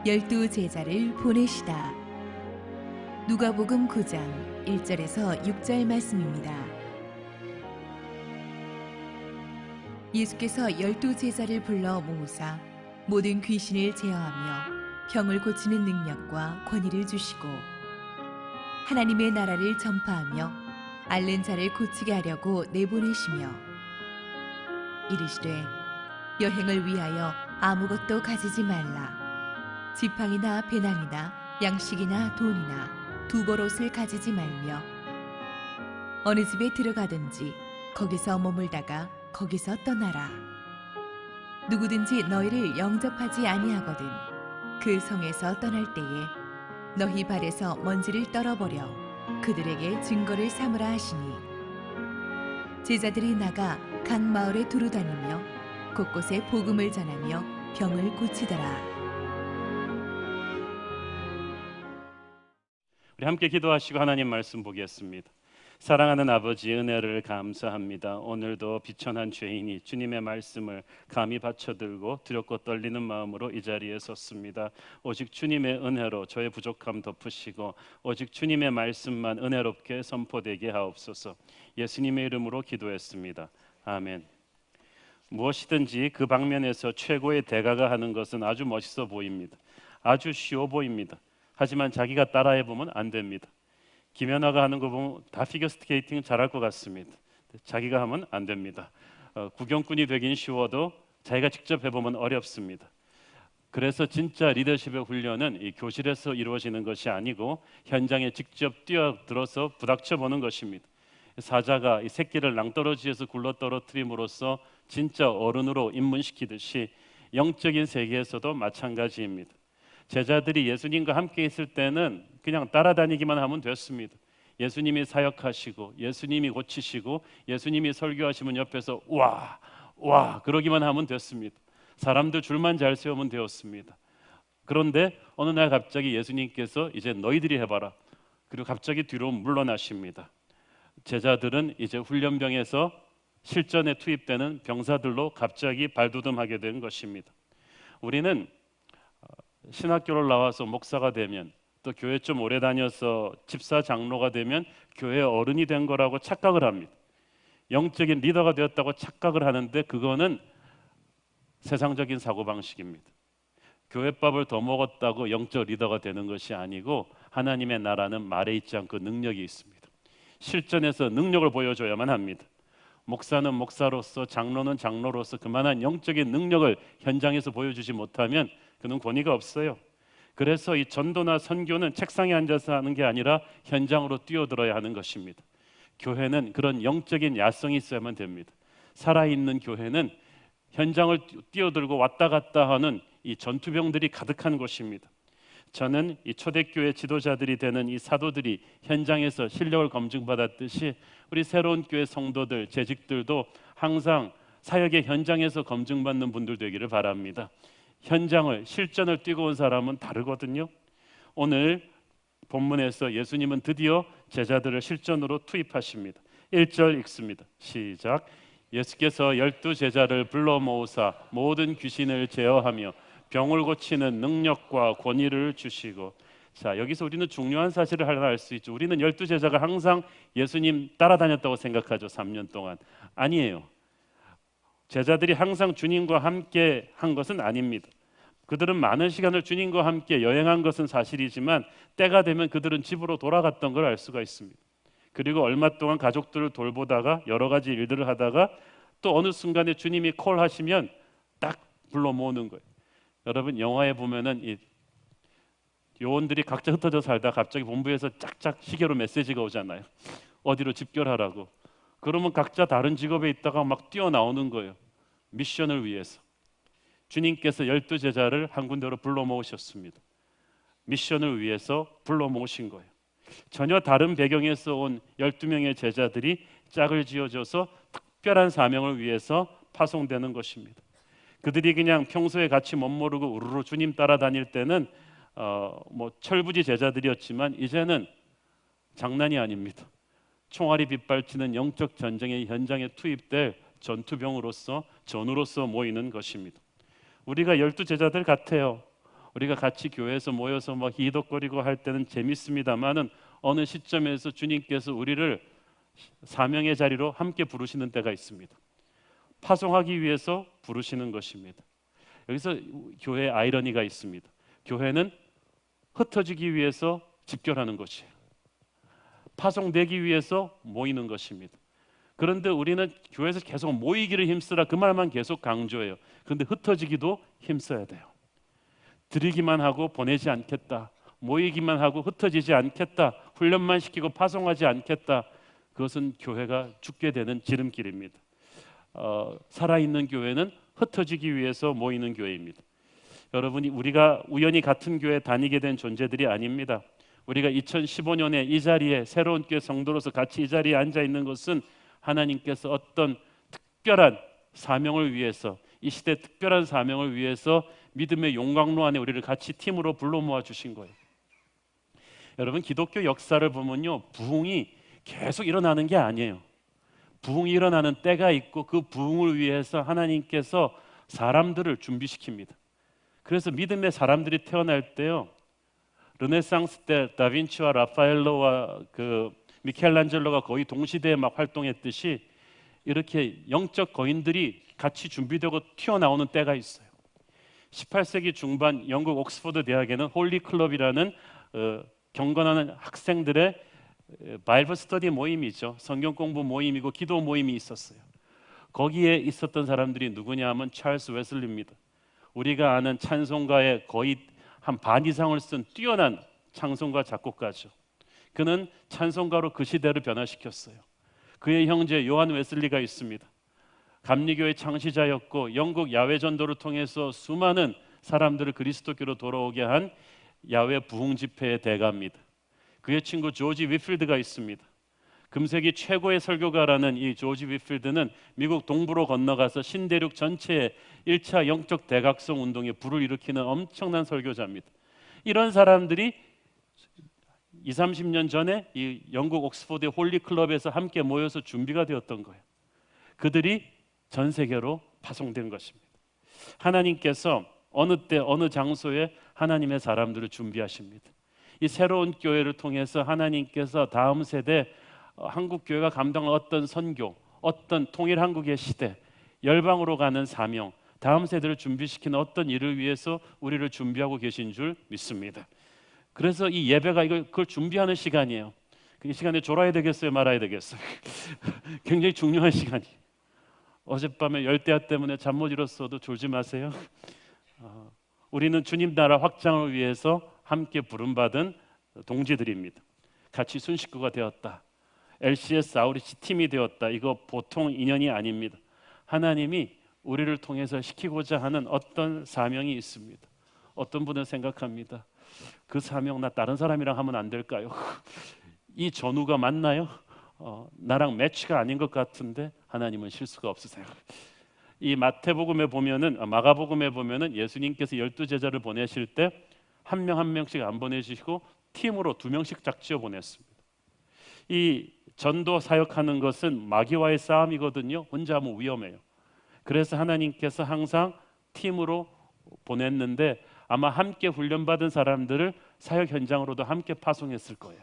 열두 제자를 보내시다. 누가복음 9장 1절에서 6절 말씀입니다. 예수께서 열두 제자를 불러 모으사 모든 귀신을 제어하며 병을 고치는 능력과 권위를 주시고 하나님의 나라를 전파하며 앓는 자를 고치게 하려고 내보내시며 이르시되 여행을 위하여 아무것도 가지지 말라. 지팡이나 배낭이나 양식이나 돈이나 두벌옷을 가지지 말며 어느 집에 들어가든지 거기서 머물다가 거기서 떠나라. 누구든지 너희를 영접하지 아니하거든 그 성에서 떠날 때에 너희 발에서 먼지를 떨어버려 그들에게 증거를 삼으라 하시니 제자들이 나가 각 마을에 두루 다니며 곳곳에 복음을 전하며 병을 고치더라. 우리 함께 기도하시고 하나님 말씀 보겠습니다. 사랑하는 아버지, 은혜를 감사합니다. 오늘도 비천한 죄인이 주님의 말씀을 감히 받쳐들고 두렵고 떨리는 마음으로 이 자리에 섰습니다. 오직 주님의 은혜로 저의 부족함 덮으시고 오직 주님의 말씀만 은혜롭게 선포되게 하옵소서. 예수님의 이름으로 기도했습니다. 아멘. 무엇이든지 그 방면에서 최고의 대가가 하는 것은 아주 멋있어 보입니다. 아주 쉬워 보입니다. 하지만 자기가 따라해보면 안 됩니다. 김연아가 하는 거 보면 다 피겨스케이팅 잘할 것 같습니다. 자기가 하면 안 됩니다. 구경꾼이 되긴 쉬워도 자기가 직접 해보면 어렵습니다. 그래서 진짜 리더십의 훈련은 이 교실에서 이루어지는 것이 아니고 현장에 직접 뛰어들어서 부닥쳐보는 것입니다. 사자가 이 새끼를 낭떠러지에서 굴러 떨어뜨림으로써 진짜 어른으로 입문시키듯이 영적인 세계에서도 마찬가지입니다. 제자들이 예수님과 함께 있을 때는 그냥 따라다니기만 하면 됐습니다. 예수님이 사역하시고 예수님이 고치시고 예수님이 설교하시면 옆에서 와 그러기만 하면 됐습니다. 사람들 줄만 잘 세우면 되었습니다. 그런데 어느 날 갑자기 예수님께서 이제 너희들이 해봐라. 그리고 갑자기 뒤로 물러나십니다. 제자들은 이제 훈련병에서 실전에 투입되는 병사들로 갑자기 발돋움하게 된 것입니다. 우리는 신학교를 나와서 목사가 되면 또 교회 좀 오래 다녀서 집사 장로가 되면 교회 어른이 된 거라고 착각을 합니다. 영적인 리더가 되었다고 착각을 하는데 그거는 세상적인 사고방식입니다. 교회밥을 더 먹었다고 영적 리더가 되는 것이 아니고 하나님의 나라는 말에 있지 않고 능력이 있습니다. 실전에서 능력을 보여줘야만 합니다. 목사는 목사로서 장로는 장로로서 그만한 영적인 능력을 현장에서 보여주지 못하면 그는 권위가 없어요. 그래서 이 전도나 선교는 책상에 앉아서 하는 게 아니라 현장으로 뛰어들어야 하는 것입니다. 교회는 그런 영적인 야성이 있어야만 됩니다. 살아있는 교회는 현장을 뛰어들고 왔다 갔다 하는 이 전투병들이 가득한 곳입니다. 저는 이 초대교회 지도자들이 되는 이 사도들이 현장에서 실력을 검증받았듯이 우리 새로운 교회 성도들, 재직들도 항상 사역의 현장에서 검증받는 분들 되기를 바랍니다. 현장을, 실전을 뛰고 온 사람은 다르거든요. 오늘 본문에서 예수님은 드디어 제자들을 실전으로 투입하십니다. 1절 읽습니다. 시작. 예수께서 12 제자를 불러 모으사 모든 귀신을 제어하며 병을 고치는 능력과 권위를 주시고. 자, 여기서 우리는 중요한 사실을 하나 알 수 있죠. 우리는 12 제자가 항상 예수님 따라다녔다고 생각하죠. 3년 동안. 아니에요. 제자들이 항상 주님과 함께 한 것은 아닙니다. 그들은 많은 시간을 주님과 함께 여행한 것은 사실이지만 때가 되면 그들은 집으로 돌아갔던 걸 알 수가 있습니다. 그리고 얼마 동안 가족들을 돌보다가 여러 가지 일들을 하다가 또 어느 순간에 주님이 콜하시면 딱 불러 모으는 거예요. 여러분 영화에 보면은 이 요원들이 각자 흩어져 살다 갑자기 본부에서 짝짝 시계로 메시지가 오잖아요. 어디로 집결하라고. 그러면 각자 다른 직업에 있다가 막 뛰어나오는 거예요. 미션을 위해서. 주님께서 12 제자를 한 군데로 불러 모으셨습니다. 미션을 위해서 불러 모으신 거예요. 전혀 다른 배경에서 온 12명의 제자들이 짝을 지어줘서 특별한 사명을 위해서 파송되는 것입니다. 그들이 그냥 평소에 같이 멋모르고 우르르 주님 따라다닐 때는 철부지 제자들이었지만 이제는 장난이 아닙니다. 총알이 빗발치는 영적 전쟁의 현장에 투입될 전투병으로서 전우로서 모이는 것입니다. 우리가 12 제자들 같아요. 우리가 같이 교회에서 모여서 막 희덕거리고 할 때는 재밌습니다만은 어느 시점에서 주님께서 우리를 사명의 자리로 함께 부르시는 때가 있습니다. 파송하기 위해서 부르시는 것입니다. 여기서 교회의 아이러니가 있습니다. 교회는 흩어지기 위해서 집결하는 것이에요. 파송되기 위해서 모이는 것입니다. 그런데 우리는 교회에서 계속 모이기를 힘쓰라 그 말만 계속 강조해요. 그런데 흩어지기도 힘써야 돼요. 드리기만 하고 보내지 않겠다. 모이기만 하고 흩어지지 않겠다. 훈련만 시키고 파송하지 않겠다. 그것은 교회가 죽게 되는 지름길입니다. 살아있는 교회는 흩어지기 위해서 모이는 교회입니다. 여러분이 우리가 우연히 같은 교회에 다니게 된 존재들이 아닙니다. 우리가 2015년에 이 자리에 새로운 교회 성도로서 같이 이 자리에 앉아 있는 것은 하나님께서 어떤 특별한 사명을 위해서, 이 시대 특별한 사명을 위해서 믿음의 용광로 안에 우리를 같이 팀으로 불러 모아 주신 거예요. 여러분, 기독교 역사를 보면요, 부흥이 계속 일어나는 게 아니에요. 부흥이 일어나는 때가 있고 그 부흥을 위해서 하나님께서 사람들을 준비시킵니다. 그래서 믿음의 사람들이 태어날 때요, 르네상스 때 다빈치와 라파엘로와 그 미켈란젤로가 거의 동시대에 막 활동했듯이 이렇게 영적 거인들이 같이 준비되고 튀어나오는 때가 있어요. 18세기 중반 영국 옥스퍼드 대학에는 홀리 클럽이라는 경건하는 학생들의 바이블 스터디 모임이죠. 성경 공부 모임이고 기도 모임이 있었어요. 거기에 있었던 사람들이 누구냐 하면 찰스 웨슬리입니다. 우리가 아는 찬송가의 거의 한 반 이상을 쓴 뛰어난 찬송가 작곡가죠. 그는 찬송가로 그 시대를 변화시켰어요. 그의 형제 요한 웨슬리가 있습니다. 감리교의 창시자였고 영국 야외 전도를 통해서 수많은 사람들을 그리스도교로 돌아오게 한 야외 부흥 집회의 대가입니다. 그의 친구 조지 위필드가 있습니다. 금세기 최고의 설교가라는 이 조지 위필드는 미국 동부로 건너가서 신대륙 전체에 1차 영적 대각성 운동에 불을 일으키는 엄청난 설교자입니다. 이런 사람들이 20, 30년 전에 이 영국 옥스퍼드 홀리 클럽에서 함께 모여서 준비가 되었던 거예요. 그들이 전 세계로 파송된 것입니다. 하나님께서 어느 때 어느 장소에 하나님의 사람들을 준비하십니다. 이 새로운 교회를 통해서 하나님께서 다음 세대 한국 교회가 감당할 어떤 선교, 어떤 통일 한국의 시대, 열방으로 가는 사명, 다음 세대를 준비시키는 어떤 일을 위해서 우리를 준비하고 계신 줄 믿습니다. 그래서 이 예배가 그걸 준비하는 시간이에요. 그 시간에 졸아야 되겠어요, 말아야 되겠어요? 굉장히 중요한 시간이에요. 어젯밤에 열대야 때문에 잠 못 이뤘어도 졸지 마세요. 우리는 주님 나라 확장을 위해서 함께 부름받은 동지들입니다. 같이 순식구가 되었다. LCS 아우리치 팀이 되었다. 이거 보통 인연이 아닙니다. 하나님이 우리를 통해서 시키고자 하는 어떤 사명이 있습니다. 어떤 분은 생각합니다. 그 사명 나 다른 사람이랑 하면 안 될까요? 이 전우가 맞나요? 나랑 매치가 아닌 것 같은데 하나님은 실수가 없으세요. 이 마태복음에 보면은 마가복음에 보면은 예수님께서 12제자를 보내실 때 한 명 한 명씩 안 보내시고 팀으로 2명씩 짝지어 보냈습니다. 이 전도 사역하는 것은 마귀와의 싸움이거든요. 혼자 하면 위험해요. 그래서 하나님께서 항상 팀으로 보냈는데 아마 함께 훈련받은 사람들을 사역 현장으로도 함께 파송했을 거예요.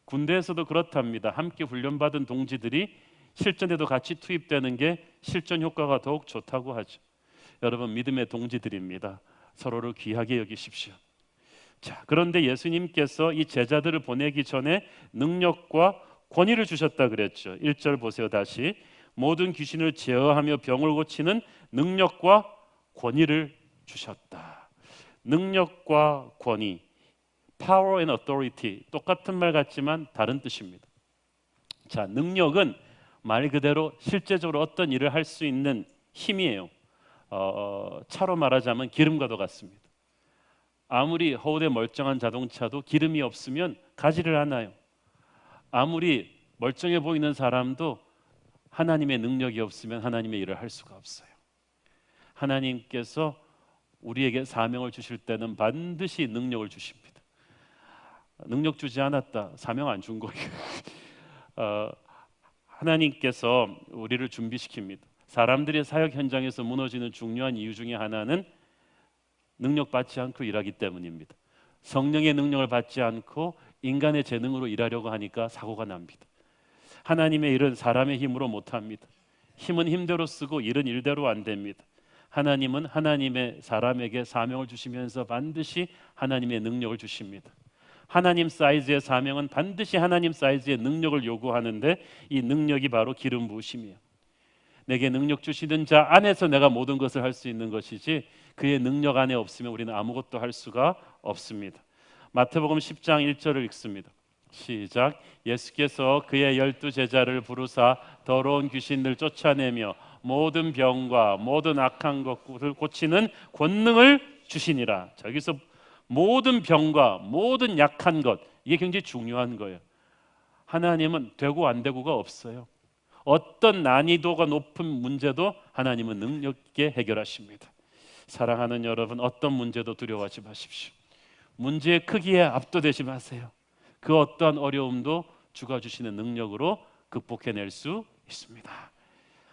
군대에서도 그렇답니다. 함께 훈련받은 동지들이 실전에도 같이 투입되는 게 실전 효과가 더욱 좋다고 하죠. 여러분, 믿음의 동지들입니다. 서로를 귀하게 여기십시오. 자, 그런데 예수님께서 이 제자들을 보내기 전에 능력과 권위를 주셨다 그랬죠. 1절 보세요. 다시. 모든 귀신을 제어하며 병을 고치는 능력과 권위를 주셨다. 능력과 권위, power and authority, 똑같은 말 같지만 다른 뜻입니다. 자, 능력은 말 그대로 실제적으로 어떤 일을 할 수 있는 힘이에요. 차로 말하자면 기름과도 같습니다. 아무리 허울에 멀쩡한 자동차도 기름이 없으면 가지를 않아요. 아무리 멀쩡해 보이는 사람도 하나님의 능력이 없으면 하나님의 일을 할 수가 없어요. 하나님께서 우리에게 사명을 주실 때는 반드시 능력을 주십니다. 능력 주지 않았다, 사명 안 준 거예요. 하나님께서 우리를 준비시킵니다. 사람들의 사역 현장에서 무너지는 중요한 이유 중에 하나는 능력 받지 않고 일하기 때문입니다. 성령의 능력을 받지 않고 인간의 재능으로 일하려고 하니까 사고가 납니다. 하나님의 일은 사람의 힘으로 못합니다. 힘은 힘대로 쓰고 일은 일대로 안 됩니다. 하나님은 하나님의 사람에게 사명을 주시면서 반드시 하나님의 능력을 주십니다. 하나님 사이즈의 사명은 반드시 하나님 사이즈의 능력을 요구하는데 이 능력이 바로 기름 부으심이에요. 내게 능력 주시는 자 안에서 내가 모든 것을 할 수 있는 것이지 그의 능력 안에 없으면 우리는 아무것도 할 수가 없습니다. 마태복음 10장 1절을 읽습니다. 시작. 예수께서 그의 12 제자를 부르사 더러운 귀신들 쫓아내며 모든 병과 모든 악한 것을 고치는 권능을 주시니라. 자, 여기서 모든 병과 모든 약한 것, 이게 굉장히 중요한 거예요. 하나님은 되고 안 되고가 없어요. 어떤 난이도가 높은 문제도 하나님은 능력 있게 해결하십니다. 사랑하는 여러분, 어떤 문제도 두려워하지 마십시오. 문제의 크기에 압도되지 마세요. 그 어떠한 어려움도 주가 주시는 능력으로 극복해낼 수 있습니다.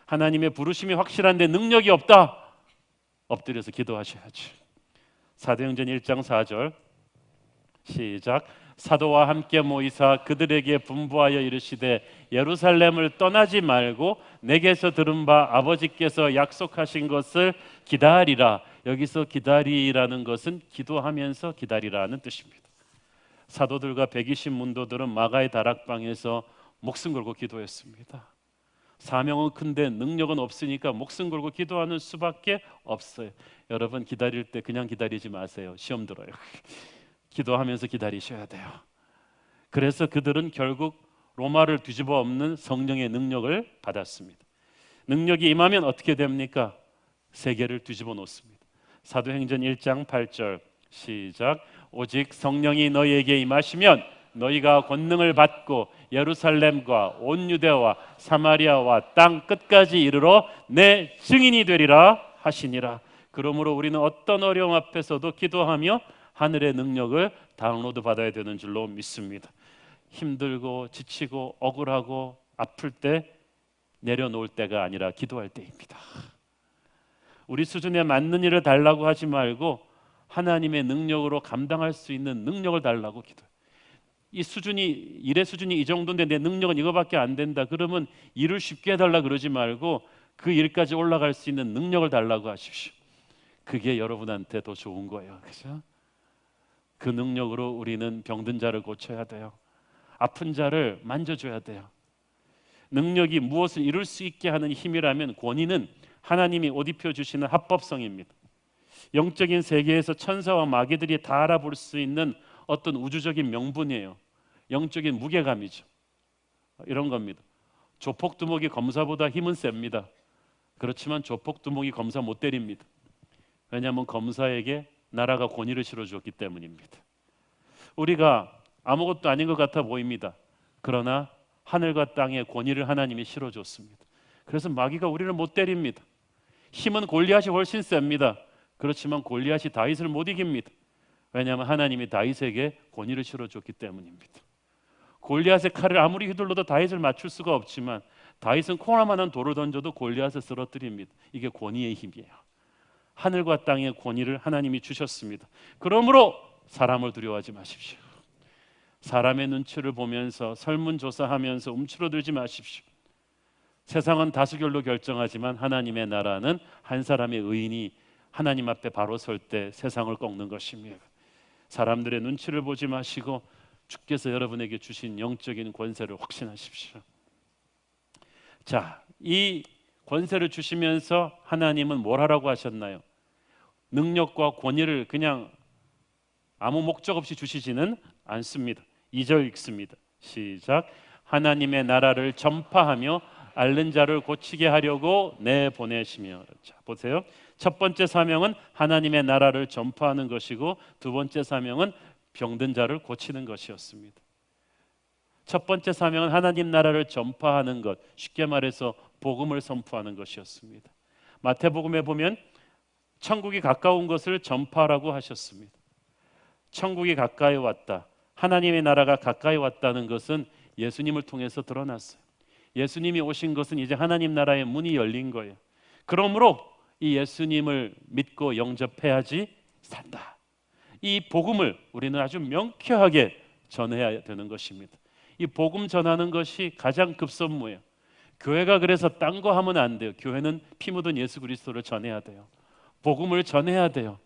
하나님의 부르심이 확실한데 능력이 없다, 엎드려서 기도하셔야죠. 사도행전 1장 4절 시작. 사도와 함께 모이사 그들에게 분부하여 이르시되 예루살렘을 떠나지 말고 내게서 들은 바 아버지께서 약속하신 것을 기다리라. 여기서 기다리라는 것은 기도하면서 기다리라는 뜻입니다. 사도들과 120 문도들은 마가의 다락방에서 목숨 걸고 기도했습니다. 사명은 큰데 능력은 없으니까 목숨 걸고 기도하는 수밖에 없어요. 여러분, 기다릴 때 그냥 기다리지 마세요. 시험 들어요. 기도하면서 기다리셔야 돼요. 그래서 그들은 결국 로마를 뒤집어 엎는 성령의 능력을 받았습니다. 능력이 임하면 어떻게 됩니까? 세계를 뒤집어 놓습니다. 사도행전 1장 8절 시작. 오직 성령이 너희에게 임하시면 너희가 권능을 받고 예루살렘과 온 유대와 사마리아와 땅 끝까지 이르러 내 증인이 되리라 하시니라. 그러므로 우리는 어떤 어려움 앞에서도 기도하며 하늘의 능력을 다운로드 받아야 되는 줄로 믿습니다. 힘들고 지치고 억울하고 아플 때 내려놓을 때가 아니라 기도할 때입니다. 우리 수준에 맞는 일을 달라고 하지 말고 하나님의 능력으로 감당할 수 있는 능력을 달라고 기도해요. 이 수준이, 일의 수준이 이 정도인데 내 능력은 이거밖에 안 된다, 그러면 일을 쉽게 해달라 그러지 말고 그 일까지 올라갈 수 있는 능력을 달라고 하십시오. 그게 여러분한테 더 좋은 거예요. 그죠? 그 능력으로 우리는 병든 자를 고쳐야 돼요. 아픈 자를 만져줘야 돼요. 능력이 무엇을 이룰 수 있게 하는 힘이라면 권위는 하나님이 옷 입혀주시는 합법성입니다. 영적인 세계에서 천사와 마귀들이 다 알아볼 수 있는 어떤 우주적인 명분이에요. 영적인 무게감이죠. 이런 겁니다. 조폭두목이 검사보다 힘은 셉니다. 그렇지만 조폭두목이 검사 못 때립니다. 왜냐하면 검사에게 나라가 권위를 실어주었기 때문입니다. 우리가 아무것도 아닌 것 같아 보입니다. 그러나 하늘과 땅의 권위를 하나님이 실어줬습니다. 그래서 마귀가 우리를 못 때립니다. 힘은 골리앗이 훨씬 셉니다. 그렇지만 골리앗이 다윗을 못 이깁니다. 왜냐하면 하나님이 다윗에게 권위를 실어줬기 때문입니다. 골리앗의 칼을 아무리 휘둘러도 다윗을 맞출 수가 없지만 다윗은 콩알만한 돌을 던져도 골리앗을 쓰러뜨립니다. 이게 권위의 힘이에요. 하늘과 땅의 권위를 하나님이 주셨습니다. 그러므로 사람을 두려워하지 마십시오. 사람의 눈치를 보면서 설문조사하면서 움츠러들지 마십시오. 세상은 다수결로 결정하지만 하나님의 나라는 한 사람의 의인이 하나님 앞에 바로 설 때 세상을 꺾는 것입니다. 사람들의 눈치를 보지 마시고 주께서 여러분에게 주신 영적인 권세를 확신하십시오. 자, 이 권세를 주시면서 하나님은 뭘 하라고 하셨나요? 능력과 권위를 그냥 아무 목적 없이 주시지는 않습니다. 2절 읽습니다. 시작. 하나님의 나라를 전파하며 앓는 자를 고치게 하려고 내보내시며. 자, 보세요. 첫 번째 사명은 하나님의 나라를 전파하는 것이고 두 번째 사명은 병든 자를 고치는 것이었습니다. 첫 번째 사명은 하나님 나라를 전파하는 것, 쉽게 말해서 복음을 선포하는 것이었습니다. 마태복음에 보면 천국이 가까운 것을 전파하라고 하셨습니다. 천국이 가까이 왔다, 하나님의 나라가 가까이 왔다는 것은 예수님을 통해서 드러났어요. 예수님이 오신 것은 이제 하나님 나라의 문이 열린 거예요. 그러므로 이 예수님을 믿고 영접해야지 산다. 이 복음을 우리는 아주 명쾌하게 전해야 되는 것입니다. 이 복음 전하는 것이 가장 급선무예요. 교회가 그래서 딴 거 하면 안 돼요. 교회는 피 묻은 예수 그리스도를 전해야 돼요. 복음을 전해야 돼요.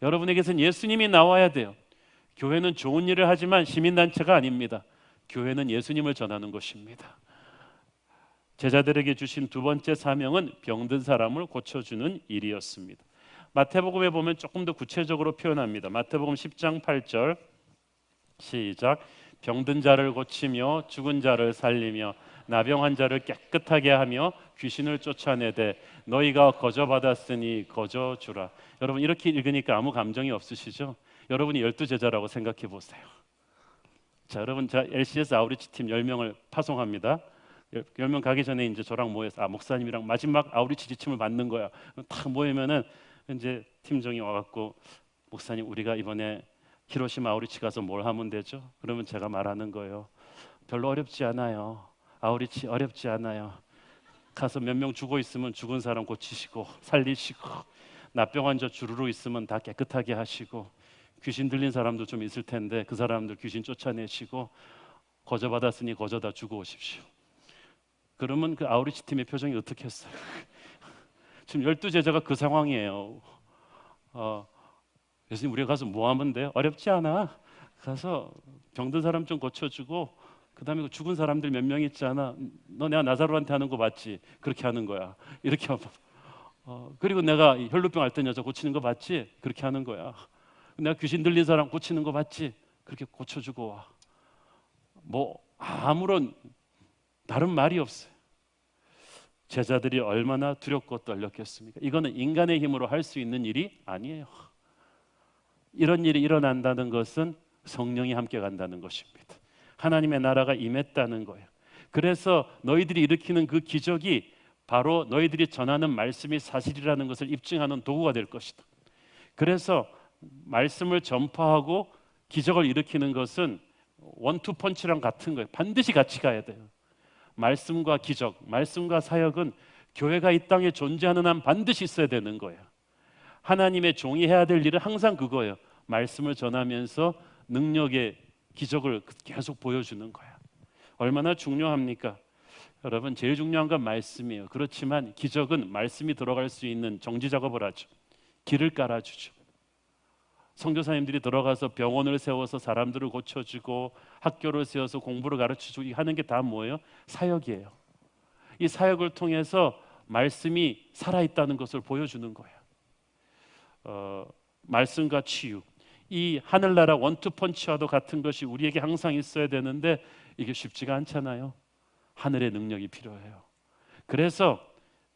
여러분에게서는 예수님이 나와야 돼요. 교회는 좋은 일을 하지만 시민단체가 아닙니다. 교회는 예수님을 전하는 것입니다. 제자들에게 주신 두 번째 사명은 병든 사람을 고쳐주는 일이었습니다. 마태복음에 보면 조금 더 구체적으로 표현합니다. 마태복음 10장 8절 시작. 병든 자를 고치며 죽은 자를 살리며 나병한 자를 깨끗하게 하며 귀신을 쫓아내되 너희가 거저 받았으니 거저 주라. 여러분 이렇게 읽으니까 아무 감정이 없으시죠? 여러분이 12제자라고 생각해 보세요. 자, 여러분 자 LCS 아우리치 팀 10명을 파송합니다. 10명 가기 전에 이제 저랑 모여서 목사님이랑 마지막 아우리치 지침을 받는 거야. 딱 모이면은 이제 팀장이 와갖고 목사님 우리가 이번에 히로시마 아우리치 가서 뭘 하면 되죠? 그러면 제가 말하는 거예요. 별로 어렵지 않아요. 아우리치 어렵지 않아요. 가서 몇 명 죽어 있으면 죽은 사람 고치시고 살리시고 나병 환자 주르르 있으면 다 깨끗하게 하시고 귀신 들린 사람도 좀 있을 텐데 그 사람들 귀신 쫓아내시고 거저 받았으니 거저 다 주고 오십시오. 그러면 그 아우리치 팀의 표정이 어떻게 했어요? 지금 12제자가 그 상황이에요. 예수님 우리가 가서 뭐 하면 돼요? 어렵지 않아. 가서 병든 사람 좀 고쳐주고 그 다음에 죽은 사람들 몇 명 있잖아. 너 내가 나사로한테 하는 거 맞지? 그렇게 하는 거야. 이렇게 하면 그리고 내가 혈루병 앓던 여자 고치는 거 맞지? 그렇게 하는 거야. 내가 귀신 들린 사람 고치는 거 맞지? 그렇게 고쳐주고 와. 뭐 아무런 다른 말이 없어요. 제자들이 얼마나 두렵고 떨렸겠습니까? 이거는 인간의 힘으로 할 수 있는 일이 아니에요. 이런 일이 일어난다는 것은 성령이 함께 간다는 것입니다. 하나님의 나라가 임했다는 거예요. 그래서 너희들이 일으키는 그 기적이 바로 너희들이 전하는 말씀이 사실이라는 것을 입증하는 도구가 될 것이다. 그래서 말씀을 전파하고 기적을 일으키는 것은 원투 펀치랑 같은 거예요. 반드시 같이 가야 돼요. 말씀과 기적, 말씀과 사역은 교회가 이 땅에 존재하는 한 반드시 있어야 되는 거예요. 하나님의 종이 해야 될 일은 항상 그거예요. 말씀을 전하면서 능력의 기적을 계속 보여주는 거야. 얼마나 중요합니까? 여러분 제일 중요한 건 말씀이에요. 그렇지만 기적은 말씀이 들어갈 수 있는 정지 작업을 하죠. 길을 깔아주죠. 선교사님들이 들어가서 병원을 세워서 사람들을 고쳐주고 학교를 세워서 공부를 가르쳐주고 하는 게 다 뭐예요? 사역이에요. 이 사역을 통해서 말씀이 살아있다는 것을 보여주는 거예요. 말씀과 치유, 이 하늘나라 원투펀치와도 같은 것이 우리에게 항상 있어야 되는데 이게 쉽지가 않잖아요. 하늘의 능력이 필요해요. 그래서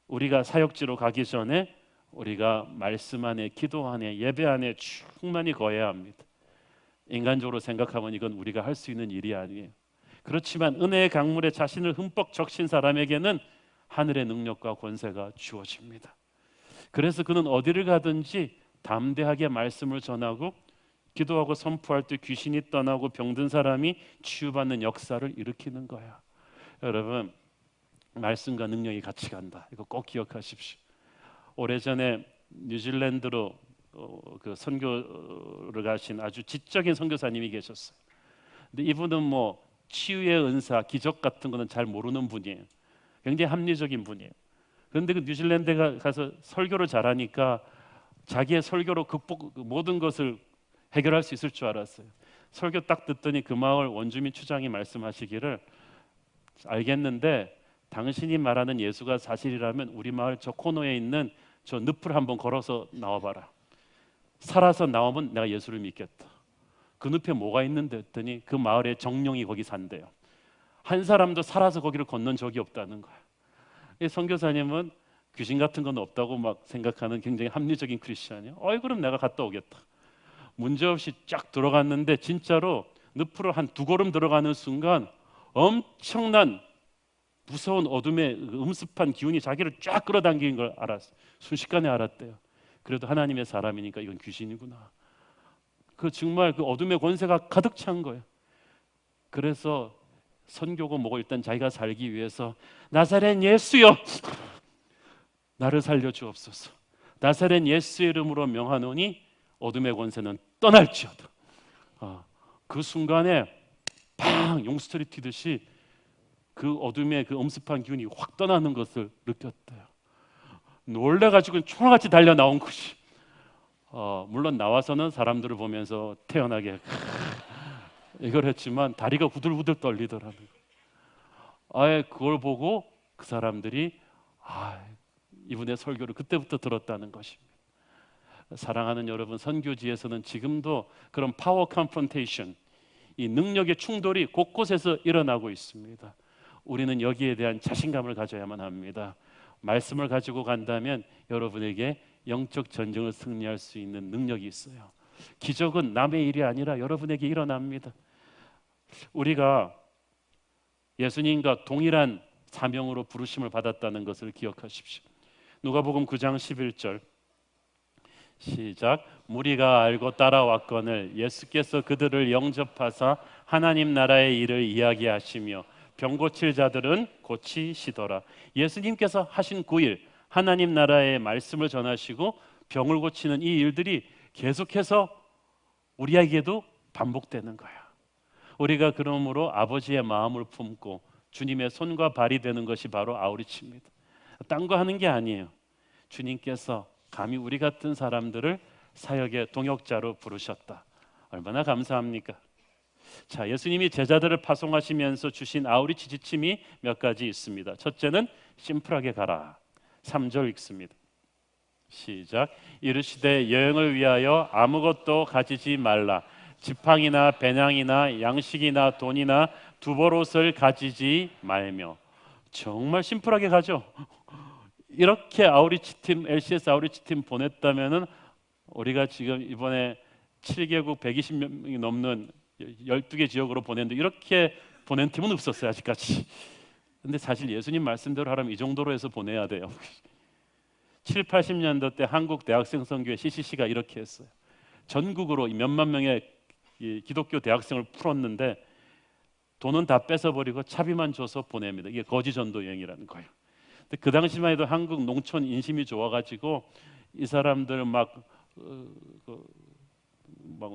우리가 사역지로 가기 전에 우리가 말씀 안에, 기도 안에, 예배 안에 충만히 거해야 합니다. 인간적으로 생각하면 이건 우리가 할 수 있는 일이 아니에요. 그렇지만 은혜의 강물에 자신을 흠뻑 적신 사람에게는 하늘의 능력과 권세가 주어집니다. 그래서 그는 어디를 가든지 담대하게 말씀을 전하고 기도하고 선포할 때 귀신이 떠나고 병든 사람이 치유받는 역사를 일으키는 거야. 여러분 말씀과 능력이 같이 간다. 이거 꼭 기억하십시오. 오래전에 뉴질랜드로 그 선교를 가신 아주 지적인 선교사님이 계셨어요. 근데 이분은 뭐 치유의 은사, 기적 같은 거는 잘 모르는 분이에요. 굉장히 합리적인 분이에요. 그런데 그 뉴질랜드에 가서 설교를 잘하니까 자기의 설교로 모든 것을 해결할 수 있을 줄 알았어요. 설교 딱 듣더니 그 마을 원주민 추장이 말씀하시기를 알겠는데 당신이 말하는 예수가 사실이라면 우리 마을 저 코너에 있는 저 늪을 한번 걸어서 나와봐라. 살아서 나오면 내가 예수를 믿겠다. 그 늪에 뭐가 있는데 했더니 그 마을에 정령이 거기 산대요. 한 사람도 살아서 거기를 건넌 적이 없다는 거야. 이 선교사님은 귀신 같은 건 없다고 막 생각하는 굉장히 합리적인 크리스천이에요. 그럼 내가 갔다 오겠다. 문제없이 쫙 들어갔는데 진짜로 늪으로 한 2걸음 들어가는 순간 엄청난 무서운 어둠의 음습한 기운이 자기를 쫙 끌어당기는 걸 알았어요. 순식간에 알았대요. 그래도 하나님의 사람이니까 이건 귀신이구나. 그 정말 그 어둠의 권세가 가득 찬 거예요. 그래서 선교고 뭐고 일단 자기가 살기 위해서 나사렛 예수여 나를 살려 주옵소서. 나사렛 예수의 이름으로 명하노니 어둠의 권세는 떠날지어다. 그 순간에 팡 용수철이 튀듯이 그 어둠의 그 엄습한 기운이 확 떠나는 것을 느꼈대요. 놀래가지고 총알같이 달려 나온 것이. 물론 나와서는 사람들을 보면서 태연하게 이걸 했지만 다리가 부들부들 떨리더라고요. 아예 그걸 보고 그 사람들이 이분의 설교를 그때부터 들었다는 것입니다. 사랑하는 여러분, 선교지에서는 지금도 그런 파워 컨프런테이션, 이 능력의 충돌이 곳곳에서 일어나고 있습니다. 우리는 여기에 대한 자신감을 가져야만 합니다. 말씀을 가지고 간다면 여러분에게 영적 전쟁을 승리할 수 있는 능력이 있어요. 기적은 남의 일이 아니라 여러분에게 일어납니다. 우리가 예수님과 동일한 사명으로 부르심을 받았다는 것을 기억하십시오. 누가복음 9장 11절 시작. 무리가 알고 따라왔거늘 예수께서 그들을 영접하사 하나님 나라의 일을 이야기하시며 병 고칠 자들은 고치시더라. 예수님께서 하신 그 일, 하나님 나라의 말씀을 전하시고 병을 고치는 이 일들이 계속해서 우리에게도 반복되는 거야. 우리가 그러므로 아버지의 마음을 품고 주님의 손과 발이 되는 것이 바로 아우리치입니다. 딴 거 하는 게 아니에요. 주님께서 감히 우리 같은 사람들을 사역의 동역자로 부르셨다. 얼마나 감사합니까? 자, 예수님이 제자들을 파송하시면서 주신 아우리치 지침이 몇 가지 있습니다. 첫째는 심플하게 가라. 3절 읽습니다. 시작. 이르시되 여행을 위하여 아무것도 가지지 말라. 지팡이나 배낭이나 양식이나 돈이나 두벌옷을 가지지 말며. 정말 심플하게 가죠. 이렇게 아우리치 팀, LCS 아우리치 팀 보냈다면은 우리가 지금 이번에 7개국 120명이 넘는 12개 지역으로 보냈는데 이렇게 보낸 팀은 없었어요 아직까지. 근데 사실 예수님 말씀대로 하라면 이 정도로 해서 보내야 돼요. 7, 80년대 때 한국 대학생 선교회 CCC가 이렇게 했어요. 전국으로 몇만 명의 기독교 대학생을 풀었는데 돈은 다 뺏어버리고 차비만 줘서 보냅니다. 이게 거지 전도 여행이라는 거예요. 근데 그 당시만 해도 한국 농촌 인심이 좋아가지고 이 사람들 막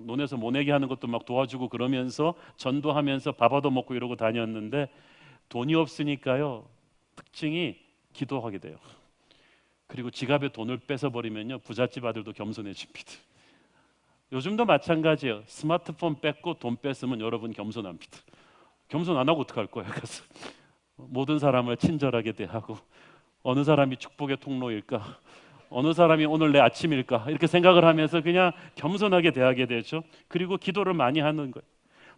논에서 모내기 하는 것도 막 도와주고 그러면서 전도하면서 밥 얻어 먹고 이러고 다녔는데 돈이 없으니까요. 특징이 기도하게 돼요. 그리고 지갑에 돈을 뺏어버리면요. 부잣집 아들도 겸손해집니다. 요즘도 마찬가지예요. 스마트폰 뺏고 돈 뺏으면 여러분 겸손합니다. 겸손 안 하고 어떡할 거예요? 그래서 모든 사람을 친절하게 대하고 어느 사람이 축복의 통로일까? 어느 사람이 오늘 내 아침일까? 이렇게 생각을 하면서 그냥 겸손하게 대하게 되죠. 그리고 기도를 많이 하는 거예요.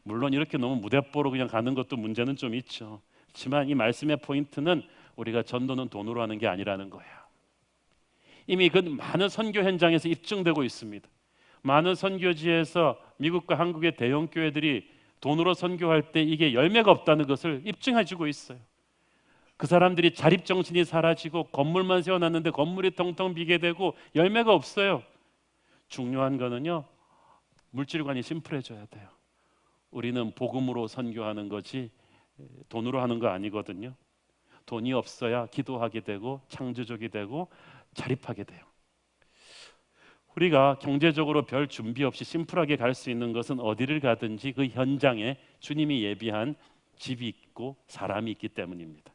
물론 이렇게 너무 무대뽀로 그냥 가는 것도 문제는 좀 있죠. 그렇지만 이 말씀의 포인트는 우리가 전도는 돈으로 하는 게 아니라는 거예요. 이미 그 많은 선교 현장에서 입증되고 있습니다. 많은 선교지에서 미국과 한국의 대형 교회들이 돈으로 선교할 때 이게 열매가 없다는 것을 입증해주고 있어요. 그 사람들이 자립정신이 사라지고 건물만 세워놨는데 건물이 텅텅 비게 되고 열매가 없어요. 중요한 거는요, 물질관이 심플해져야 돼요. 우리는 복음으로 선교하는 거지 돈으로 하는 거 아니거든요. 돈이 없어야 기도하게 되고 창조적이 되고 자립하게 돼요. 우리가 경제적으로 별 준비 없이 심플하게 갈 수 있는 것은 어디를 가든지 그 현장에 주님이 예비한 집이 있고 사람이 있기 때문입니다.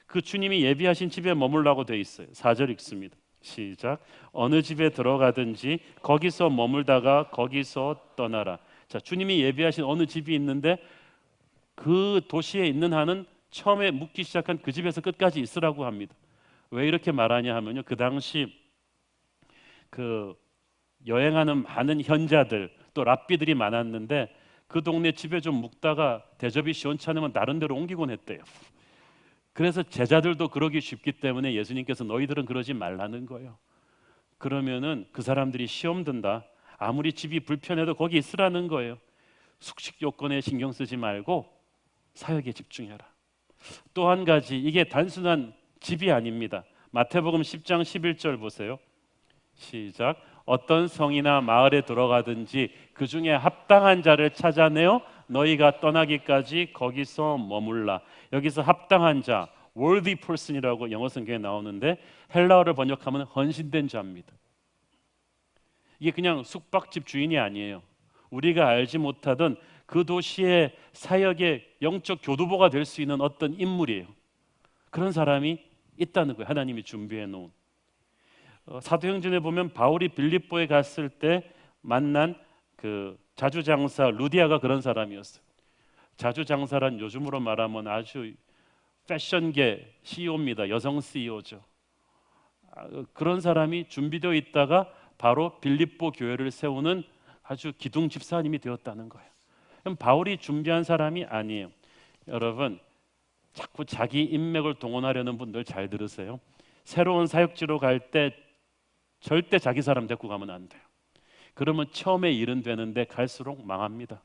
그 주님이 예비하신 집에 머물라고 되어 있어요. 4절 읽습니다. 시작. 어느 집에 들어가든지 거기서 머물다가 거기서 떠나라. 자, 주님이 예비하신 어느 집이 있는데 그 도시에 있는 한은 처음에 묵기 시작한 그 집에서 끝까지 있으라고 합니다. 왜 이렇게 말하냐 하면요, 그 당시 그 여행하는 많은 현자들 또 랍비들이 많았는데 그 동네 집에 좀 묵다가 대접이 시원찮으면 다른 데로 옮기곤 했대요. 그래서 제자들도 그러기 쉽기 때문에 예수님께서 너희들은 그러지 말라는 거예요. 그러면은 그 사람들이 시험 든다. 아무리 집이 불편해도 거기 있으라는 거예요. 숙식 요건에 신경 쓰지 말고 사역에 집중해라. 또 한 가지, 이게 단순한 집이 아닙니다. 마태복음 10장 11절 보세요. 시작. 어떤 성이나 마을에 들어가든지 그 중에 합당한 자를 찾아내어 너희가 떠나기까지 거기서 머물라. 여기서 합당한 자, worthy person이라고 영어 성경에 나오는데 헬라어를 번역하면 헌신된 자입니다. 이게 그냥 숙박집 주인이 아니에요. 우리가 알지 못하던 그 도시의 사역의 영적 교두보가 될 수 있는 어떤 인물이에요. 그런 사람이 있다는 거예요. 하나님이 준비해 놓은. 사도행전에 보면 바울이 빌립보에 갔을 때 만난 그 자주장사 루디아가 그런 사람이었어요. 자주장사란 요즘으로 말하면 아주 패션계 CEO입니다. 여성 CEO죠. 그런 사람이 준비되어 있다가 바로 빌립보 교회를 세우는 아주 기둥 집사님이 되었다는 거예요. 그럼 바울이 준비한 사람이 아니에요. 여러분, 자꾸 자기 인맥을 동원하려는 분들 잘 들으세요. 새로운 사역지로 갈 때 절대 자기 사람 데리고 가면 안 돼요. 그러면 처음에 일은 되는데 갈수록 망합니다.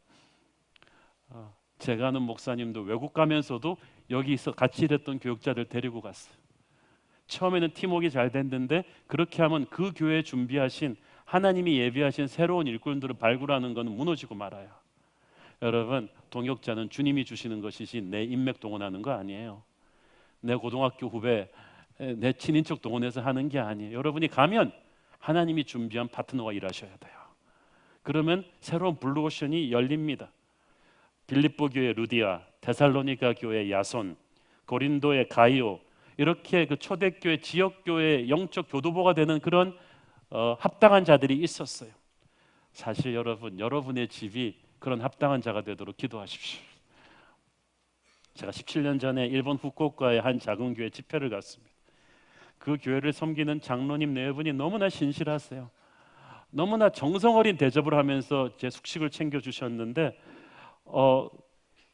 제가 아는 목사님도 외국 가면서도 여기서 같이 일했던 교육자들 데리고 갔어요. 처음에는 팀워크가 잘 됐는데 그렇게 하면 그 교회에 준비하신 하나님이 예비하신 새로운 일꾼들을 발굴하는 것은 무너지고 말아요. 여러분, 동역자는 주님이 주시는 것이지 내 인맥 동원하는 거 아니에요. 내 고등학교 후배, 내 친인척 동원해서 하는 게 아니에요. 여러분이 가면 하나님이 준비한 파트너와 일하셔야 돼요. 그러면 새로운 블루오션이 열립니다. 빌립보 교회 루디아, 데살로니가 교회 야손, 고린도의 가이오, 이렇게 그 초대교회 지역교회 영적 교두보가 되는 그런 합당한 자들이 있었어요. 사실 여러분, 여러분의 집이 그런 합당한 자가 되도록 기도하십시오. 제가 17년 전에 일본 후쿠오카의 한 작은 교회 집회를 갔습니다. 그 교회를 섬기는 장로님 네 분이 너무나 신실하세요. 너무나 정성 어린 대접을 하면서 제 숙식을 챙겨주셨는데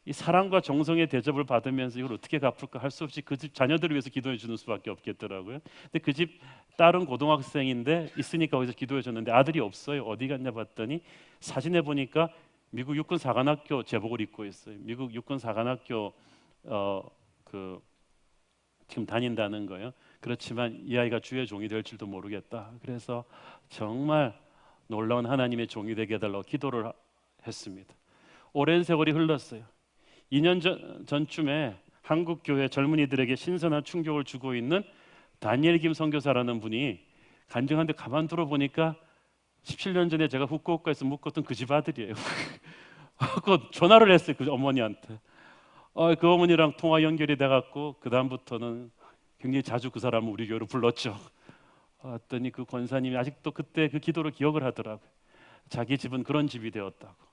이 사랑과 정성의 대접을 받으면서 이걸 어떻게 갚을까 할 수 없이 그 집 자녀들을 위해서 기도해 주는 수밖에 없겠더라고요. 근데 그 집 딸은 고등학생인데 있으니까 거기서 기도해 줬는데 아들이 없어요. 어디 갔냐 봤더니 사진에 보니까 미국 육군 사관학교 제복을 입고 있어요. 미국 육군 사관학교 지금 다닌다는 거예요. 그렇지만 이 아이가 주의 종이 될 줄도 모르겠다. 그래서 정말 놀라운 하나님의 종이 되게 해달라고 기도를 했습니다. 오랜 세월이 흘렀어요. 2년 전쯤에 한국 교회 젊은이들에게 신선한 충격을 주고 있는 다니엘 김 선교사라는 분이 간증하는데 가만 들어보니까 17년 전에 제가 후쿠오카에서 묶었던 그 집 아들이에요. 그 전화를 했어요. 그 어머니한테. 그 어머니랑 통화 연결이 돼갖고 그 다음부터는 굉장히 자주 그 사람을 우리 교회로 불렀죠. 했더니 그 권사님이 아직도 그때 그 기도를 기억을 하더라고요. 자기 집은 그런 집이 되었다고.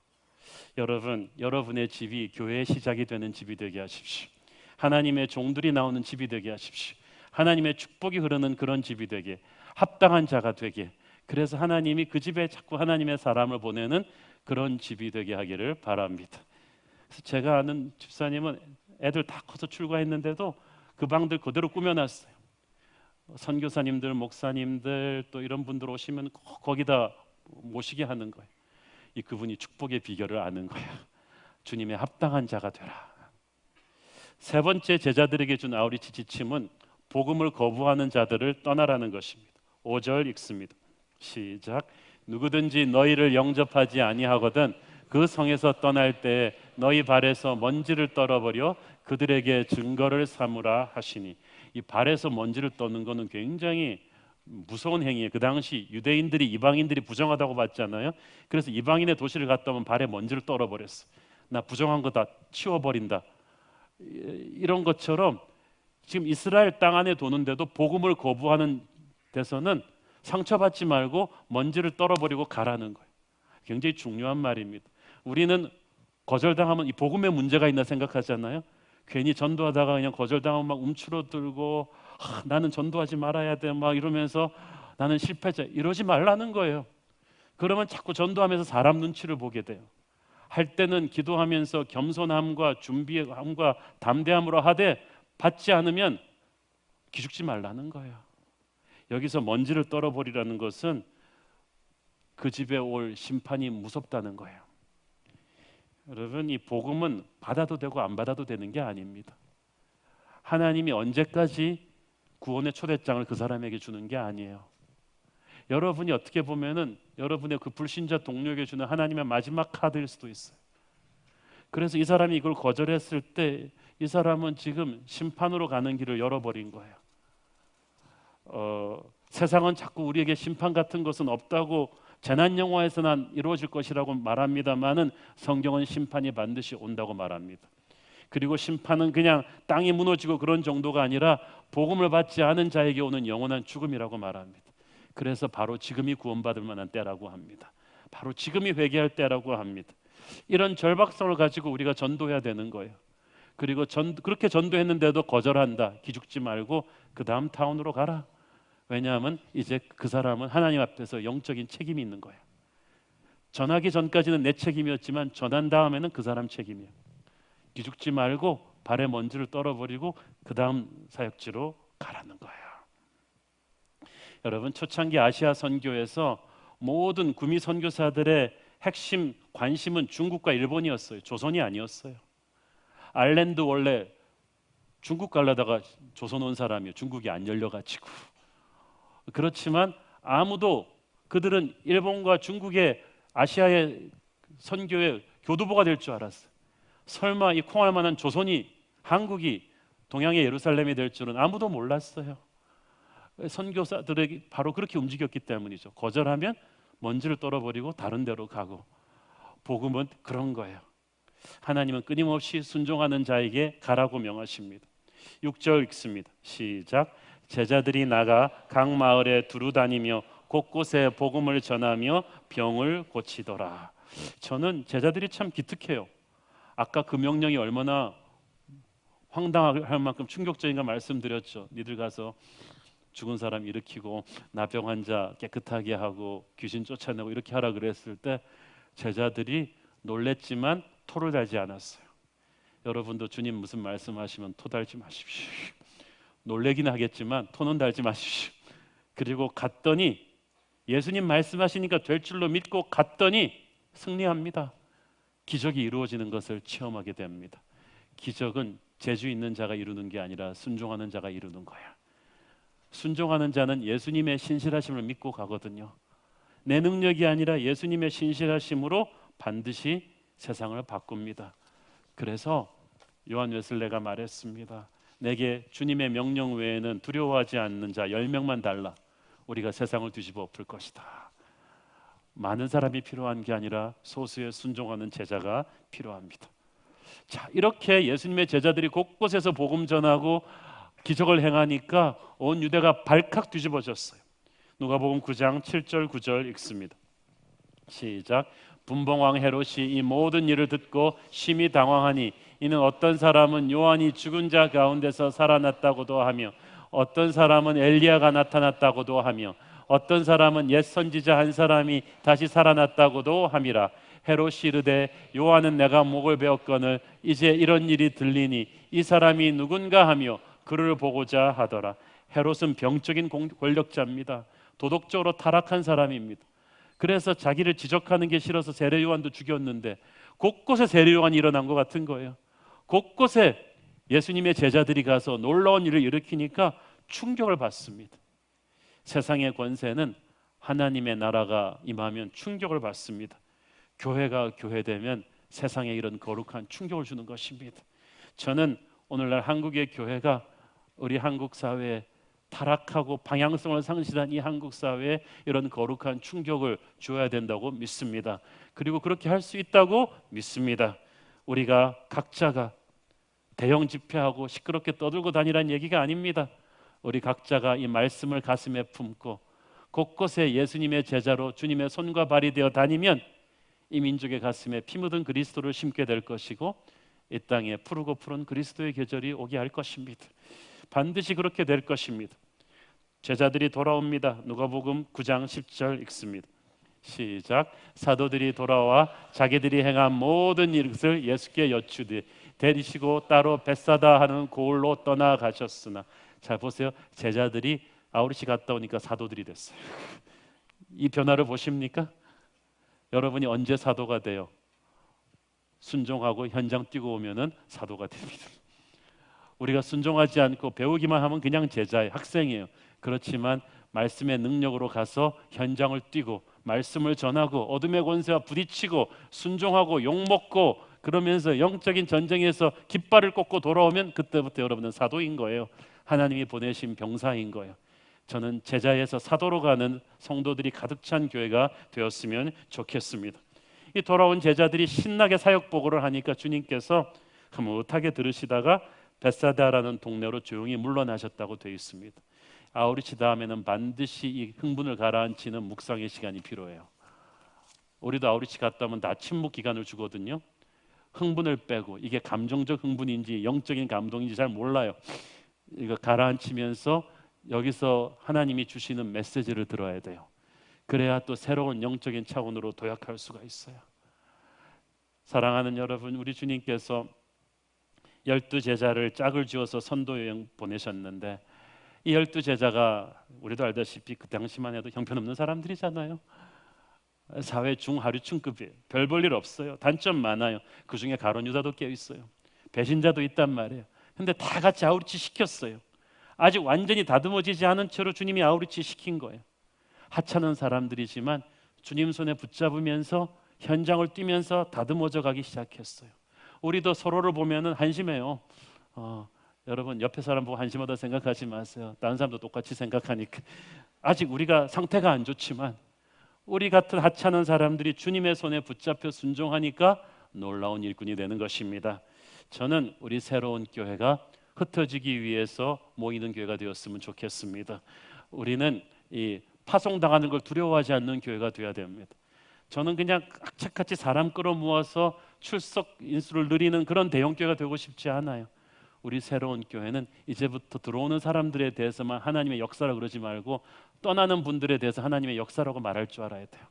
여러분, 여러분의 집이 교회의 시작이 되는 집이 되게 하십시오. 하나님의 종들이 나오는 집이 되게 하십시오. 하나님의 축복이 흐르는 그런 집이 되게, 합당한 자가 되게, 그래서 하나님이 그 집에 자꾸 하나님의 사람을 보내는 그런 집이 되게 하기를 바랍니다. 그래서 제가 아는 집사님은 애들 다 커서 출가했는데도 그 방들 그대로 꾸며놨어요. 선교사님들, 목사님들 또 이런 분들 오시면 꼭 거기다 모시게 하는 거예요. 그분이 축복의 비결을 아는 거예요. 주님의 합당한 자가 되라. 세 번째, 제자들에게 준 아우리치 지침은 복음을 거부하는 자들을 떠나라는 것입니다. 5절 읽습니다. 시작. 누구든지 너희를 영접하지 아니하거든 그 성에서 떠날 때 너희 발에서 먼지를 떨어버려 그들에게 증거를 삼으라 하시니. 이 발에서 먼지를 떠는 것은 굉장히 무서운 행위예요. 그 당시 유대인들이 이방인들이 부정하다고 봤잖아요. 그래서 이방인의 도시를 갔다 오면 발에 먼지를 떨어버렸어. 나 부정한 거 다 치워버린다. 이런 것처럼 지금 이스라엘 땅 안에 도는데도 복음을 거부하는 데서는 상처받지 말고 먼지를 떨어버리고 가라는 거예요. 굉장히 중요한 말입니다. 우리는 거절당하면 이 복음에 문제가 있나 생각하잖아요. 괜히 전도하다가 그냥 거절당하면 막 움츠러들고 나는 전도하지 말아야 돼 막 이러면서 나는 실패자, 이러지 말라는 거예요. 그러면 자꾸 전도하면서 사람 눈치를 보게 돼요. 할 때는 기도하면서 겸손함과 준비함과 담대함으로 하되 받지 않으면 기죽지 말라는 거예요. 여기서 먼지를 떨어버리라는 것은 그 집에 올 심판이 무섭다는 거예요. 여러분, 이 복음은 받아도 되고 안 받아도 되는 게 아닙니다. 하나님이 언제까지 구원의 초대장을 그 사람에게 주는 게 아니에요. 여러분이 어떻게 보면은 여러분의 그 불신자 동료에게 주는 하나님의 마지막 카드일 수도 있어요. 그래서 이 사람이 이걸 거절했을 때 이 사람은 지금 심판으로 가는 길을 열어버린 거예요. 세상은 자꾸 우리에게 심판 같은 것은 없다고 재난 영화에서는 이루어질 것이라고 말합니다만은 성경은 심판이 반드시 온다고 말합니다. 그리고 심판은 그냥 땅이 무너지고 그런 정도가 아니라 복음을 받지 않은 자에게 오는 영원한 죽음이라고 말합니다. 그래서 바로 지금이 구원받을 만한 때라고 합니다. 바로 지금이 회개할 때라고 합니다. 이런 절박성을 가지고 우리가 전도해야 되는 거예요. 그리고 그렇게 전도했는데도 거절한다. 기죽지 말고 그 다음 타운으로 가라. 왜냐하면 이제 그 사람은 하나님 앞에서 영적인 책임이 있는 거예요. 전하기 전까지는 내 책임이었지만 전한 다음에는 그 사람 책임이에요. 기죽지 말고 발에 먼지를 떨어버리고 그 다음 사역지로 가라는 거예요. 여러분, 초창기 아시아 선교에서 모든 구미 선교사들의 핵심 관심은 중국과 일본이었어요. 조선이 아니었어요. 아일랜드 원래 중국 가려다가 조선 온 사람이에요. 중국이 안 열려가지고. 그렇지만 아무도 그들은 일본과 중국의 아시아의 선교의 교두보가 될 줄 알았어요. 설마 이 콩할 만한 조선이, 한국이 동양의 예루살렘이 될 줄은 아무도 몰랐어요. 선교사들에게 바로 그렇게 움직였기 때문이죠. 거절하면 먼지를 떨어버리고 다른 데로 가고. 복음은 그런 거예요. 하나님은 끊임없이 순종하는 자에게 가라고 명하십니다. 6절 읽습니다. 시작. 제자들이 나가 각 마을에 두루 다니며 곳곳에 복음을 전하며 병을 고치더라. 저는 제자들이 참 기특해요. 아까 그 명령이 얼마나 황당할 만큼 충격적인가 말씀드렸죠. 니들 가서 죽은 사람 일으키고 나병 환자 깨끗하게 하고 귀신 쫓아내고 이렇게 하라 그랬을 때 제자들이 놀랬지만 토를 달지 않았어요. 여러분도 주님 무슨 말씀하시면 토 달지 마십시오. 놀래긴 하겠지만 토는 달지 마십시오. 그리고 갔더니 예수님 말씀하시니까 될 줄로 믿고 갔더니 승리합니다. 기적이 이루어지는 것을 체험하게 됩니다. 기적은 재주 있는 자가 이루는 게 아니라 순종하는 자가 이루는 거야. 순종하는 자는 예수님의 신실하심을 믿고 가거든요. 내 능력이 아니라 예수님의 신실하심으로 반드시 세상을 바꿉니다. 그래서 요한 웨슬레가 말했습니다. 내게 주님의 명령 외에는 두려워하지 않는 자 10명만 달라. 우리가 세상을 뒤집어 엎을 것이다. 많은 사람이 필요한 게 아니라 소수의 순종하는 제자가 필요합니다. 자, 이렇게 예수님의 제자들이 곳곳에서 복음 전하고 기적을 행하니까 온 유대가 발칵 뒤집어졌어요. 누가복음 9장 7절 9절 읽습니다. 시작. 분봉왕 헤롯이 이 모든 일을 듣고 심히 당황하니 이는 어떤 사람은 요한이 죽은 자 가운데서 살아났다고도 하며 어떤 사람은 엘리야가 나타났다고도 하며 어떤 사람은 옛 선지자 한 사람이 다시 살아났다고도 함이라. 헤롯이 이르되 요한은 내가 목을 베었거늘 이제 이런 일이 들리니 이 사람이 누군가 하며 그를 보고자 하더라. 헤롯은 병적인 권력자입니다. 도덕적으로 타락한 사람입니다. 그래서 자기를 지적하는 게 싫어서 세례 요한도 죽였는데 곳곳에 세례 요한이 일어난 것 같은 거예요. 곳곳에 예수님의 제자들이 가서 놀라운 일을 일으키니까 충격을 받습니다. 세상의 권세는 하나님의 나라가 임하면 충격을 받습니다. 교회가 교회되면 세상에 이런 거룩한 충격을 주는 것입니다. 저는 오늘날 한국의 교회가 우리 한국 사회에 타락하고 방향성을 상실한 이 한국 사회에 이런 거룩한 충격을 줘야 된다고 믿습니다. 그리고 그렇게 할 수 있다고 믿습니다. 우리가 각자가 대형 집회하고 시끄럽게 떠들고 다니라는 얘기가 아닙니다. 우리 각자가 이 말씀을 가슴에 품고 곳곳에 예수님의 제자로 주님의 손과 발이 되어 다니면 이 민족의 가슴에 피 묻은 그리스도를 심게 될 것이고 이 땅에 푸르고 푸른 그리스도의 계절이 오게 할 것입니다. 반드시 그렇게 될 것입니다. 제자들이 돌아옵니다. 누가복음 9장 10절 읽습니다. 시작. 사도들이 돌아와 자기들이 행한 모든 일을 예수께 여쭈되 데리시고 따로 벳사다 하는 고을로 떠나가셨으나. 잘 보세요. 제자들이 아우리시 갔다 오니까 사도들이 됐어요. 이 변화를 보십니까? 여러분이 언제 사도가 돼요? 순종하고 현장 뛰고 오면은 사도가 됩니다. 우리가 순종하지 않고 배우기만 하면 그냥 제자예요. 학생이에요. 그렇지만 말씀의 능력으로 가서 현장을 뛰고 말씀을 전하고 어둠의 권세와 부딪히고 순종하고 욕먹고 그러면서 영적인 전쟁에서 깃발을 꽂고 돌아오면 그때부터 여러분은 사도인 거예요. 하나님이 보내신 병사인 거예요. 저는 제자에서 사도로 가는 성도들이 가득 찬 교회가 되었으면 좋겠습니다. 이 돌아온 제자들이 신나게 사역 보고를 하니까 주님께서 흐뭇하게 들으시다가 베사다라는 동네로 조용히 물러나셨다고 되어 있습니다. 아우리치 다음에는 반드시 이 흥분을 가라앉히는 묵상의 시간이 필요해요. 우리도 아우리치 갔다 오면 다 침묵 기간을 주거든요. 흥분을 빼고, 이게 감정적 흥분인지 영적인 감동인지 잘 몰라요. 이거 가라앉히면서 여기서 하나님이 주시는 메시지를 들어야 돼요. 그래야 또 새로운 영적인 차원으로 도약할 수가 있어요. 사랑하는 여러분, 우리 주님께서 12제자를 짝을 지어서 선도 여행 보내셨는데, 이 12제자가 우리도 알다시피 그 당시만 해도 형편없는 사람들이잖아요. 사회 중하류층급이에요. 별 볼 일 없어요. 단점 많아요. 그 중에 가룟 유다도 깨어 있어요. 배신자도 있단 말이에요. 근데 다 같이 아우리치 시켰어요. 아직 완전히 다듬어지지 않은 채로 주님이 아우리치 시킨 거예요. 하찮은 사람들이지만 주님 손에 붙잡으면서 현장을 뛰면서 다듬어져 가기 시작했어요. 우리도 서로를 보면은 한심해요. 여러분, 옆에 사람 보고 한심하다 생각하지 마세요. 다른 사람도 똑같이 생각하니까. 아직 우리가 상태가 안 좋지만 우리 같은 하찮은 사람들이 주님의 손에 붙잡혀 순종하니까 놀라운 일꾼이 되는 것입니다. 저는 우리 새로운 교회가 흩어지기 위해서 모이는 교회가 되었으면 좋겠습니다. 우리는 이 파송당하는 걸 두려워하지 않는 교회가 되어야 됩니다. 저는 그냥 악착같이 사람 끌어모아서 출석 인수를 늘리는 그런 대형 교회가 되고 싶지 않아요. 우리 새로운 교회는 이제부터 들어오는 사람들에 대해서만 하나님의 역사라 그러지 말고 떠나는 분들에 대해서 하나님의 역사라고 말할 줄 알아야 돼요.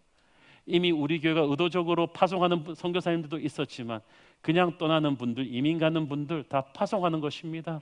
이미 우리 교회가 의도적으로 파송하는 선교사님들도 있었지만 그냥 떠나는 분들, 이민 가는 분들 다 파송하는 것입니다.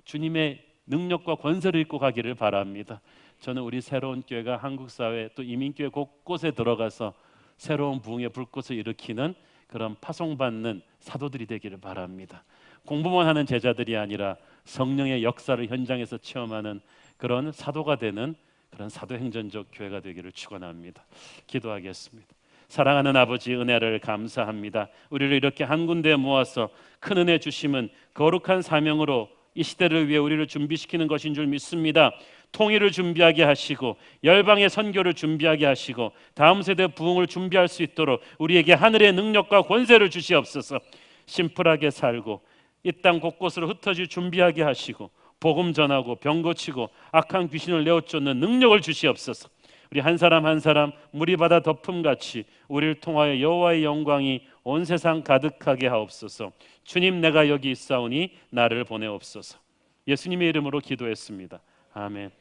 주님의 능력과 권세를 입고 가기를 바랍니다. 저는 우리 새로운 교회가 한국 사회 또 이민교회 곳곳에 들어가서 새로운 부흥의 불꽃을 일으키는 그런 파송받는 사도들이 되기를 바랍니다. 공부만 하는 제자들이 아니라 성령의 역사를 현장에서 체험하는 그런 사도가 되는 그런 사도행전적 교회가 되기를 축원합니다. 기도하겠습니다. 사랑하는 아버지, 은혜를 감사합니다. 우리를 이렇게 한 군데에 모아서 큰 은혜 주심은 거룩한 사명으로 이 시대를 위해 우리를 준비시키는 것인 줄 믿습니다. 통일을 준비하게 하시고 열방의 선교를 준비하게 하시고 다음 세대 부흥을 준비할 수 있도록 우리에게 하늘의 능력과 권세를 주시옵소서. 심플하게 살고 이 땅 곳곳으로 흩어질 준비하게 하시고 복음 전하고 병 고치고 악한 귀신을 내어쫓는 능력을 주시옵소서. 우리 한 사람 한 사람 물이 바다 덮음같이 우리를 통하여 여호와의 영광이 온 세상 가득하게 하옵소서. 주님, 내가 여기 있사오니 나를 보내옵소서. 예수님의 이름으로 기도했습니다. 아멘.